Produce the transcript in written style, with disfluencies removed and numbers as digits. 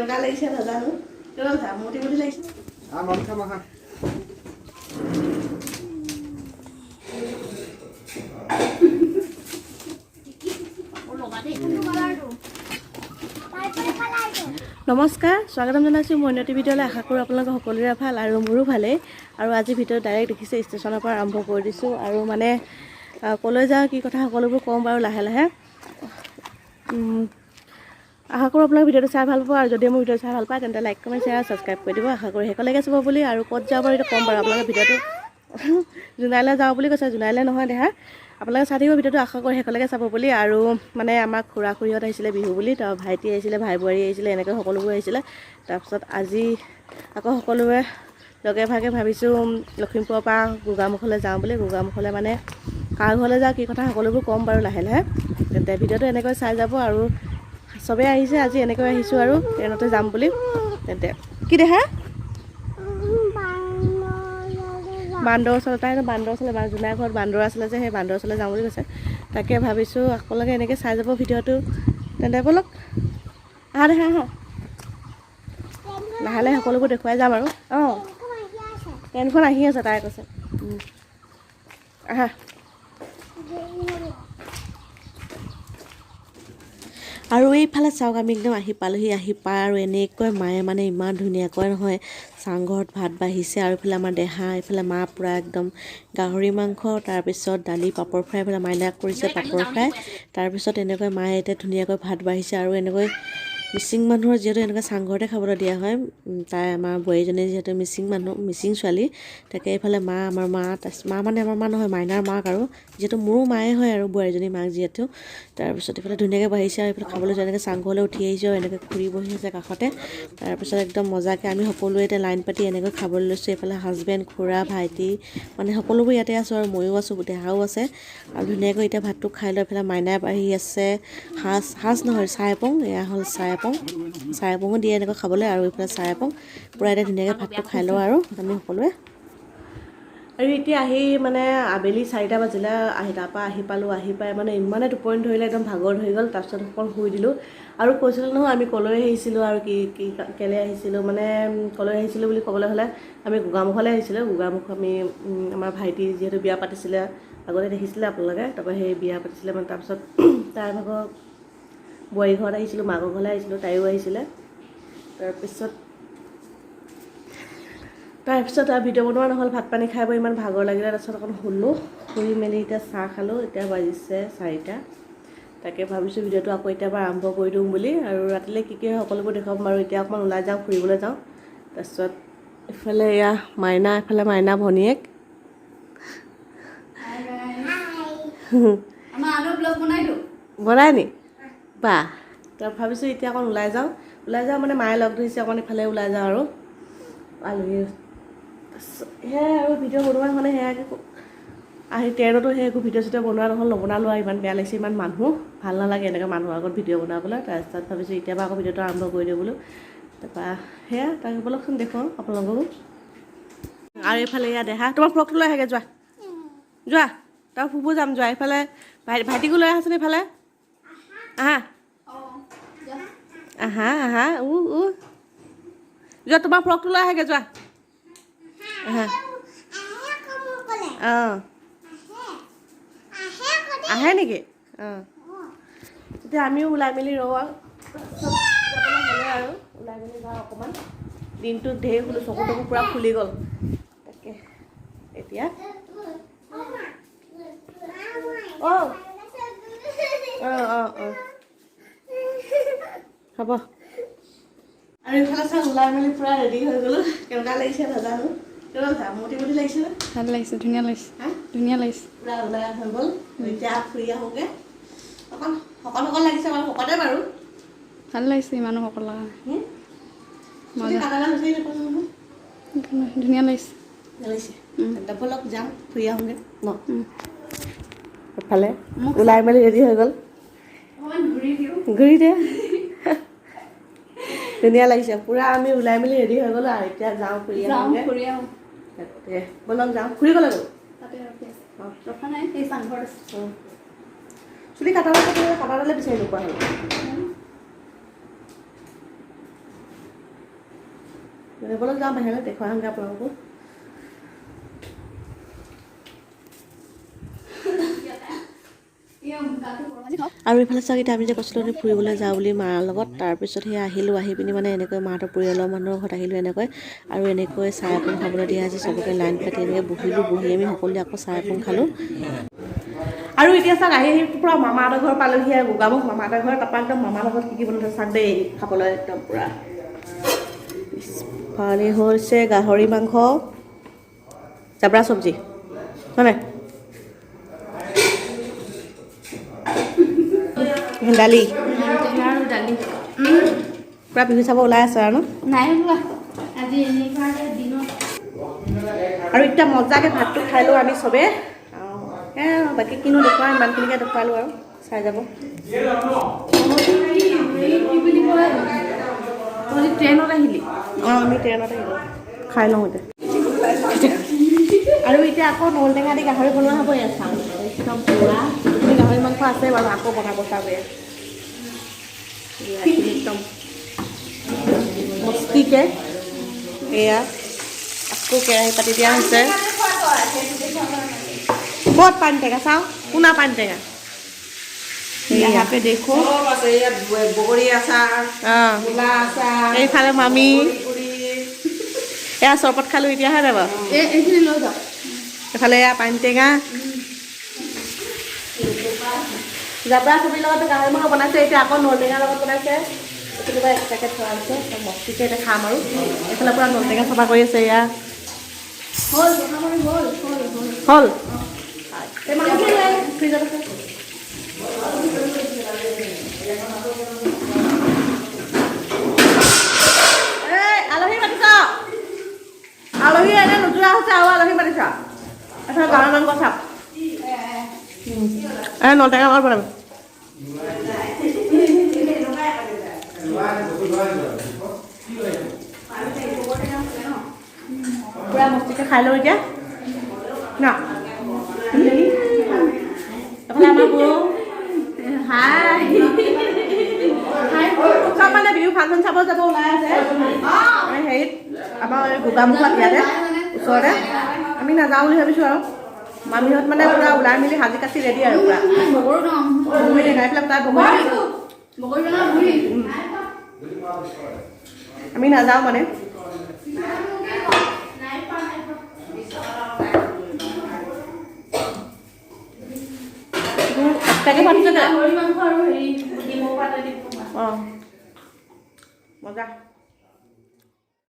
কেনেকুৱা লাগিছে নাজানো কেৱল মোটি মোটি লাগিছে মন খাম আহা নমস্কাৰ স্বাগতম জনাইছোঁ মই উন্নতি ভিডিঅ'লৈ আশা কৰোঁ আপোনালোকৰ সকলোৰে ভাল আৰু মোৰো ভালেই আৰু আজি ভিডিঅ' ডাইৰেক্ট দেখিছে ষ্টেচনৰ পৰা আৰম্ভ কৰি দিছোঁ আৰু মানে ক'লৈ যাওঁ কি কথা সকলোবোৰ ক'ম বাৰু লাহে লাহে আশা কৰোঁ আপোনালোকে ভিডিঅ'টো চাই ভাল পাব আৰু যদি মোৰ ভিডিঅ' চাই ভাল পায় তেন্তে লাইক কমেণ্ট শ্বেয়াৰ ছাবস্ক্ৰাইব কৰি দিব আশা কৰোঁ শেষলৈকে চাব বুলি আৰু ক'ত যাওঁ বাৰু এইটো ক'ম বাৰু আপোনালোকে ভিডিঅ'টো জোনাইলৈ যাওঁ বুলি কৈছে জোনাইলৈ নহয় দেহা আপোনালোকে চাই থাকিব ভিডিঅ'টো আশা কৰোঁ শেষলৈকে চাব বুলি আৰু মানে আমাৰ খুৰা খুৰীহঁত আহিছিলে বিহু বুলি তাৰ ভাইটি আহিছিলে ভাই বোৱাৰী আহিছিলে এনেকৈ সকলোবোৰ আহিছিলে তাৰপিছত আজি আকৌ সকলোৱে লগে ভাগে ভাবিছোঁ লখিমপুৰৰ পৰা গোগামুখলৈ যাওঁ বুলি গোগামুখলৈ মানে কাৰ ঘৰলৈ যাওঁ কি কথা সকলোবোৰ ক'ম বাৰু লাহে লাহে তেন্তে ভিডিঅ'টো এনেকৈ চাই যাব আৰু চবেই আহিছে আজি এনেকৈ আহিছোঁ আৰু ট্ৰেইনতে যাম বুলি তেন্তে কি দেখা বান্দৰ ওচৰত তাই বান্দৰ ওচৰলৈ জোনাই ঘৰত বান্দৰ আছিলে যে সেই বান্দৰ ওচৰলৈ যাওঁ বুলি কৈছে তাকে ভাবিছোঁ আপোনালোকে এনেকৈ চাই যাব ভিডিঅ'টো তেন্তে ব'লক আহা দেখা আহা লাহে লাহে সকলোবোৰ দেখুৱাই যাম আৰু অঁ ট্ৰেইনখন আহি আছে তাই কৈছে আহা আৰু এইফালে চাওক আমি একদম আহি পালোহি আহি পাই আৰু এনেকৈ মায়ে মানে ইমান ধুনীয়াকৈ নহয় চাংঘৰত ভাত বাঢ়িছে আৰু এইফালে আমাৰ দেহা এইফালে মা পূৰা একদম গাহৰি মাংস তাৰপিছত দালি পাপৰ ফ্ৰাই এইফালে মাইনা কৰিছে পাপৰ ফ্ৰাই তাৰপিছত এনেকৈ মায়ে এতিয়া ধুনীয়াকৈ ভাত বাঢ়িছে আৰু এনেকৈ মিচিং মানুহৰ যিহেতু এনেকৈ চাংঘৰতে খাবলৈ দিয়া হয় তাই আমাৰ বোৱাৰীজনী যিহেতু মিচিং ছোৱালী তাকে এইফালে মা আমাৰ মা মা মানে আমাৰ মা নহয় মাইনাৰ মাক আৰু যিহেতু মোৰো মায়ে হয় আৰু বোৱাৰীজনী মাক যিহেতু তাৰপিছত এইফালে ধুনীয়াকৈ বাঢ়িছে আৰু এইফালে খাবলৈ যোৱা এনেকৈ চাংঘৰলৈ উঠি আহিছোঁ আৰু এনেকৈ খুৰি বহি আছে কাষতে তাৰপিছত একদম মজাকৈ আমি সকলোৱে এতিয়া লাইন পাতি এনেকৈ খাবলৈ লৈছোঁ এইফালে হাজবেণ্ড খুৰা ভাইটি মানে সকলোবোৰ ইয়াতে আছোঁ আৰু ময়ো আছোঁ দেহাও আছে আৰু ধুনীয়াকৈ এতিয়া ভাতটো খাই লৈ এইফালে মাইনাই বাঢ়ি আছে সাজ নহয় চাই পং এয়া হ'ল চাই পঙো দিয়ে এনেকৈ খাবলৈ আৰু এইফালে চাই পং পূৰা এতিয়া ধুনীয়াকৈ ভাতটো খাই লওঁ আৰু আমি সকলোৱে আৰু এতিয়া আহি মানে আবেলি 4টা বাজিলে তাৰপৰা আহি পালোঁ আহি পাই মানে ইমানে টোপনি ধৰিলে একদম ভাগৰ ধৰি গ'ল তাৰপিছত অকণ শুই দিলোঁ আৰু কৈছিলোঁ নহয় আমি ক'লৈ আহিছিলোঁ আৰু কি কেলৈ আহিছিলোঁ মানে ক'লৈ আহিছিলোঁ বুলি ক'বলৈ হ'লে আমি গোগামুখলৈ আহিছিলোঁ গোগামুখ আমি আমাৰ ভাইটি যিহেতু বিয়া পাতিছিলে আগতে দেখিছিলে আপোনালোকে তাৰপৰা সেই বিয়া পাতিছিলে মানে তাৰপিছত তাইৰ ভাগৰ বোৱাৰী ঘৰত আহিছিলোঁ মাকৰ ঘৰলৈ আহিছিলোঁ তাইও আহিছিলে তাৰপিছত আৰু ভিডিঅ' বনোৱা নহ'ল ভাত পানী খাই বৈ ইমান ভাগৰ লাগিলে তাৰপিছত অকণ শুই মেলি এতিয়া চাহ খালোঁ এতিয়া বাজিছে 4টা তাকে ভাবিছোঁ ভিডিঅ'টো আকৌ এতিয়াৰ পৰা আৰম্ভ কৰি দিওঁ বুলি আৰু ৰাতিলৈ কি কি হয় সকলোবোৰ দেখুৱাম বাৰু এতিয়া অকণমান ওলাই যাওঁ ফুৰিবলৈ যাওঁ তাৰপিছত এইফালে এয়া এইফালে মাইনা ভনীয়েক বনাই নি বা তাৰ ভাবিছোঁ এতিয়া অকণ ওলাই যাওঁ মানে মায়ে লগ ধৰিছে অকণ ইফালে ওলাই যাওঁ আৰু আলহী সেয়াই আৰু ভিডিঅ' বনোৱা মানে সেয়াই আহি ট্ৰেইনতো সেই একো ভিডিঅ' চিডিঅ' বনোৱা নহ'ল নবনালোঁ আৰু ইমান বেয়া লাগিছে ইমান মানুহ ভাল নালাগে এনেকৈ মানুহৰ আগত ভিডিঅ' বনাবলৈ তাৰপিছত ভাবিছোঁ এতিয়াৰ পৰা আকৌ ভিডিঅ'টো আৰম্ভ কৰি দিওঁ বোলো তাৰপৰা সেয়া তাকে ব'লকচোন দেখুৱাওঁ আপোনালোককো আৰু এইফালে এয়া দেহা তোমাৰ ফ্ৰকটো লৈ আহেগৈ যোৱা তাৰ ফুবু যাম যোৱা এইফালে ভাইটিকো লৈ আহাচোন এইফালে আহা আহা আহা যোৱা তোমাৰ ফ্ৰকটো লৈ আহেগৈ যোৱা অঁ আহে নেকি অঁ এতিয়া আমিও ওলাই মেলি ৰওঁ আৰু ওলাই মেলি যাওঁ অকণমান দিনটোত ঢেৰ শুলো চকু টকু পূৰা ফুলি গ'ল তাকে এতিয়া অঁ হ'ব আৰু এইফালে চাওঁ ওলাই মেলি পূৰা ৰেডি হৈ গ'লোঁ কেনেকুৱা লাগিছে নাজানো মোটি মোটি লাগিছে ভাল লাগিছে ধুনীয়া লাগিছে পূৰা ওলাই হৈ গ'ল এতিয়া ফুৰি আহোঁগৈ অকণ শকত লাগিছে বাৰু শকতে বাৰু ভাল লাগিছে ইমানো শকত লগা ধুনীয়া লাগিছে ব'লক যাম ফুৰি আহোঁগৈ ন এফালে ওলাই মেলি ৰেডি হৈ গ'ল ঘূৰি দে ধুনীয়া লাগিছে পূৰা আমি ওলাই মেলি ৰেডি হৈ গ'লোঁ আৰু এতিয়া যাওঁ ফুৰি আহোঁগৈ ব'লক যাওঁ ফুৰি গ'লে গ'ল চুলি কাটালে বিচাৰি নোপোৱা হ'ল ফুৰিবলৈ যাওঁ বাহিৰলৈ দেখুৱাই আহোঁগৈ আপোনালোকো আৰু এইফালে চাওক এতিয়া আমি যে কৈছিলোঁ ফুৰিবলৈ যাওঁ বুলি মাৰ লগত তাৰপিছত সেই আহিলোঁ আহি পিনি মানে এনেকৈ মাহঁতৰ পৰিয়ালৰ মানুহৰ ঘৰত আহিলোঁ এনেকৈ আৰু এনেকৈ চাহ এখন খাবলৈ দিয়া হৈছে চবকে লাইন পাতি এনেকৈ বহি আমি সকলোৱে আকৌ চাহ এখন খালোঁ আৰু এতিয়া চাওক আহি পূৰা মামাহঁতৰ ঘৰ পালোহি আৰু গোগামুখ মামাহঁতৰ ঘৰ তাৰপৰা একদম মামাহঁতৰ ঘৰত কি বনাইছে চাওক দেই খাবলৈ একদম পূৰা ভালে হৈছে গাহৰি মাংস জাবৰা চব্জি হয় নাই দালি আৰু দালি পূৰা বিহু চাব ওলাই আছে আৰু ন নাই ওলোৱা আজি এনেকুৱা দিনত আৰু এতিয়া মজাকৈ ভাতটো খাই লওঁ আমি চবেই বাকী কিনো দেখুৱাই ইমানখিনিকে দেখুৱালোঁ আৰু চাই যাব ট্ৰেইনত আহিলি আমি ট্ৰেইনত আহিলোঁ খাই লওঁ এতিয়া আৰু এতিয়া আকৌ নল টেঙা দি গাহৰি বনোৱা হ'ব ইয়াত চাওঁ একদম পুৰা গাহৰি মাংস আছে বাৰু আকৌ বনাব চাব একদম মস্তিকে এয়া আকৌ কেৰাহী পাতি দিয়া হৈছে ক'ত পানী টেঙা চাওঁ কোনা পানী টেঙা দেখো বগৰী আচাৰ মূলা আচাৰ এইফালে মামী এয়া চৰবত খালোঁ এতিয়া হয় নাই বাৰু এইখিনি লৈ যাওক এইফালে এয়া পানী টেঙা জাবৰা চব্জিৰ লগতো গাহৰি মাংস বনাইছে এতিয়া আকৌ নল টেঙাৰ লগত বনাইছে কেতিয়াবা এক্সট্ৰাকৈ থোৱা আছে মস্তিকে এতিয়া খাম আৰু এইফালে পূৰা নল টেঙা চফা কৰি আছে এয়া হ'ল এই মাংসখিনি লৈ ফ্ৰিজত আছে আলহী মাতিছ আলহী এনে নোযোৱা হৈছে আৰু আলহী মাতিছ এফালে গাহৰি মাংস চাওক নল টেঙা লগত বনাম পুৰা মস্তিকে খাই লওঁ এতিয়া ন এইফালে আমাৰ বৌ হাই চব মানে বিহু ফাংচন চাব যাব ওলাই আছে হেৰিত আমাৰ গোগামুখত ইয়াতে ওচৰতে আমি নাযাওঁ বুলি ভাবিছোঁ আৰু মামীহঁত মানে পূৰা ওলাই মেলি সাজি কাচি ৰেডি আৰু পূৰা বগৰী টেঙাই পেলাই তাত আমি নাযাওঁ মানে এক্সট্ৰাকৈ পাতিছে অঁ মজা